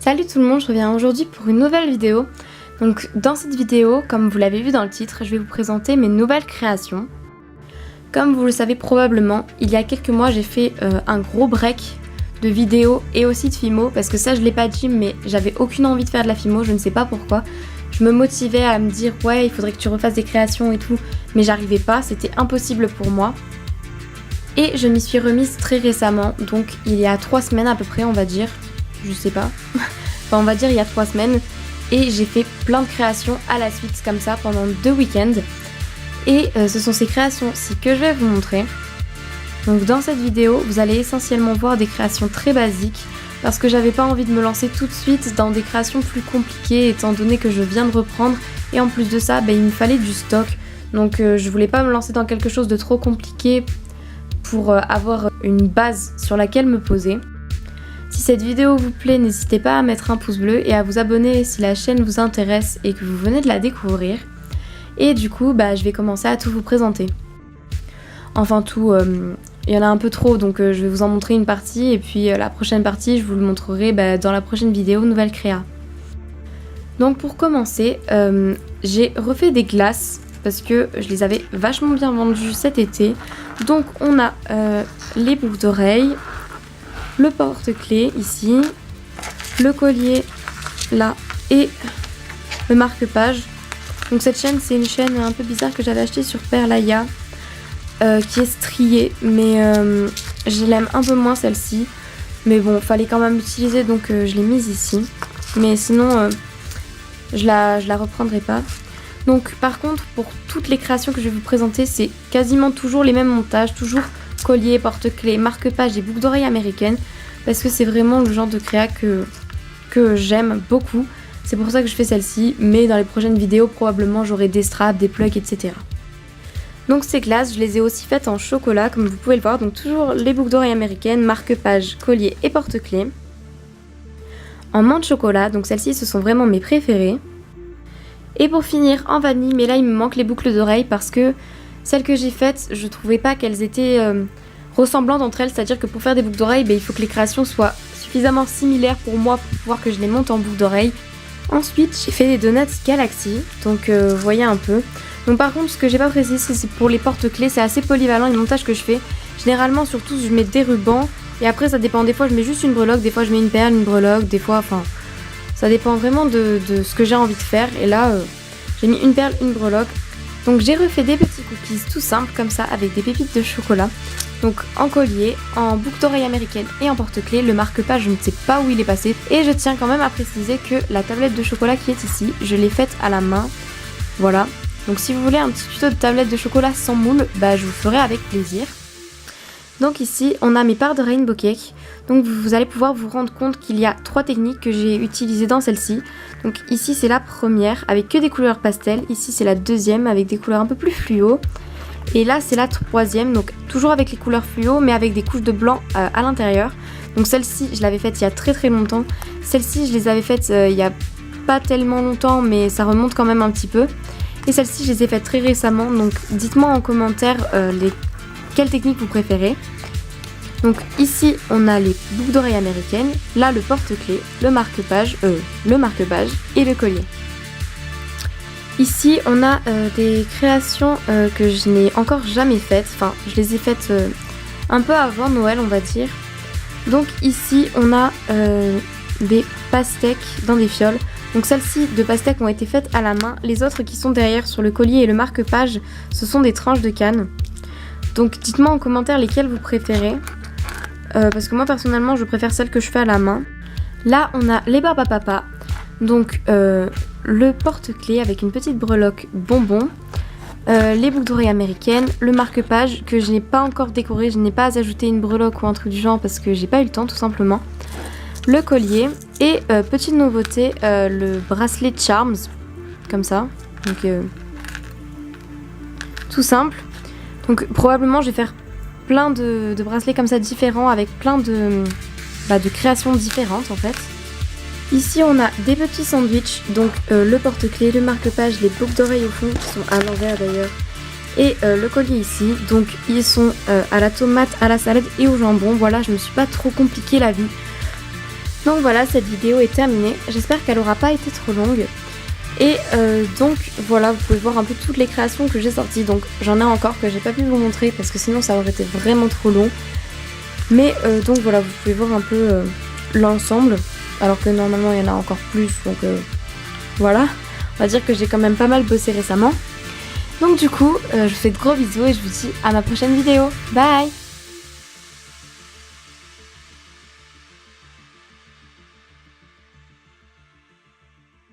Salut tout le monde, je reviens aujourd'hui pour une nouvelle vidéo. Donc dans cette vidéo, comme vous l'avez vu dans le titre, je vais vous présenter mes nouvelles créations. Comme vous le savez probablement, il y a quelques mois j'ai fait un gros break de vidéos et aussi de Fimo, parce que ça je l'ai pas dit mais j'avais aucune envie de faire de la Fimo, je ne sais pas pourquoi. Je me motivais à me dire ouais il faudrait que tu refasses des créations et tout, mais j'arrivais pas, c'était impossible pour moi. Et je m'y suis remise très récemment, donc il y a 3 semaines à peu près on va dire, je sais pas, enfin on va dire il y a 3 semaines, et j'ai fait plein de créations à la suite comme ça pendant 2 week-ends. Et ce sont ces créations-ci que je vais vous montrer. Donc dans cette vidéo, vous allez essentiellement voir des créations très basiques, parce que j'avais pas envie de me lancer tout de suite dans des créations plus compliquées étant donné que je viens de reprendre, et en plus de ça, il me fallait du stock, donc je voulais pas me lancer dans quelque chose de trop compliqué pour avoir une base sur laquelle me poser. Si cette vidéo vous plaît, n'hésitez pas à mettre un pouce bleu et à vous abonner si la chaîne vous intéresse et que vous venez de la découvrir. Et du coup, je vais commencer à tout vous présenter. Enfin tout, il y en a un peu trop, donc je vais vous en montrer une partie et puis la prochaine partie, je vous le montrerai dans la prochaine vidéo nouvelle créa. Donc pour commencer, j'ai refait des glaces parce que je les avais vachement bien vendues cet été. Donc on a les boucles d'oreilles, le porte-clés ici, le collier là et le marque-page. Donc cette chaîne, c'est une chaîne un peu bizarre que j'avais achetée sur Perlaya, qui est striée, mais je l'aime un peu moins celle-ci. Mais bon, fallait quand même l'utiliser, donc je l'ai mise ici. Mais sinon, je la reprendrai pas. Donc par contre, pour toutes les créations que je vais vous présenter, c'est quasiment toujours les mêmes montages, toujours collier, porte-clés, marque-page et boucles d'oreilles américaines, parce que c'est vraiment le genre de créa que j'aime beaucoup. C'est pour ça que je fais celle-ci, mais dans les prochaines vidéos, probablement j'aurai des straps, des plugs, etc. Donc ces glaces, je les ai aussi faites en chocolat, comme vous pouvez le voir. Donc toujours les boucles d'oreilles américaines, marque-page, collier et porte-clés. En menthe chocolat, donc celles-ci, ce sont vraiment mes préférées. Et pour finir, en vanille, mais là il me manque les boucles d'oreilles parce que celles que j'ai faites, je trouvais pas qu'elles étaient ressemblantes entre elles, c'est-à-dire que pour faire des boucles d'oreilles, il faut que les créations soient suffisamment similaires pour moi pour pouvoir que je les monte en boucles d'oreilles. Ensuite, j'ai fait des donuts Galaxy, donc vous voyez un peu. Donc par contre, ce que j'ai pas précisé, c'est pour les porte-clés, c'est assez polyvalent les montages que je fais. Généralement, surtout, je mets des rubans, et après ça dépend, des fois je mets juste une breloque, des fois je mets une perle, une breloque, des fois, enfin, ça dépend vraiment de ce que j'ai envie de faire. Et là, j'ai mis une perle, une breloque. Donc j'ai refait des petits cookies tout simples comme ça avec des pépites de chocolat. Donc en collier, en boucle d'oreille américaine et en porte-clés. Le marque-page, je ne sais pas où il est passé. Et je tiens quand même à préciser que la tablette de chocolat qui est ici, je l'ai faite à la main. Voilà. Donc si vous voulez un petit tuto de tablette de chocolat sans moule, je vous ferai avec plaisir. Donc ici, on a mes parts de Rainbow Cake. Donc vous allez pouvoir vous rendre compte qu'il y a 3 techniques que j'ai utilisées dans celle-ci. Donc ici c'est la première avec que des couleurs pastel. Ici c'est la deuxième avec des couleurs un peu plus fluo. Et là c'est la troisième, donc toujours avec les couleurs fluo mais avec des couches de blanc à l'intérieur. Donc celle-ci je l'avais faite il y a très longtemps. Celle-ci je les avais faites il y a pas tellement longtemps mais ça remonte quand même un petit peu. Et celle-ci je les ai faites très récemment, donc dites-moi en commentaire quelle technique vous préférez. Donc ici on a les boucles d'oreilles américaines, là le porte-clés, le marque-page et le collier. Ici on a des créations que je n'ai encore jamais faites, enfin je les ai faites un peu avant Noël on va dire. Donc ici on a des pastèques dans des fioles. Donc celles-ci de pastèques ont été faites à la main, les autres qui sont derrière sur le collier et le marque-page, ce sont des tranches de canne. Donc dites-moi en commentaire lesquelles vous préférez. Parce que moi personnellement je préfère celles que je fais à la main. Là on a les Barbapapa, donc le porte-clés avec une petite breloque bonbon, les boucles d'oreilles américaines, le marque-page que je n'ai pas encore décoré, je n'ai pas ajouté une breloque ou un truc du genre parce que j'ai pas eu le temps tout simplement, le collier et petite nouveauté, le bracelet Charms, comme ça, donc tout simple. Donc probablement je vais faire plein de bracelets comme ça différents avec plein de créations différentes en fait. Ici on a des petits sandwichs, donc le porte-clés, le marque-page, les boucles d'oreilles au fond qui sont à l'envers d'ailleurs et le collier ici. Donc ils sont à la tomate, à la salade et au jambon. Voilà, je me suis pas trop compliqué la vie. Donc voilà, cette vidéo est terminée. J'espère qu'elle aura pas été trop longue. Et donc voilà, vous pouvez voir un peu toutes les créations que j'ai sorties. Donc j'en ai encore que j'ai pas pu vous montrer parce que sinon ça aurait été vraiment trop long. Mais donc voilà, vous pouvez voir un peu l'ensemble. Alors que normalement il y en a encore plus. Donc voilà, on va dire que j'ai quand même pas mal bossé récemment. Donc du coup, je vous fais de gros bisous et je vous dis à ma prochaine vidéo. Bye!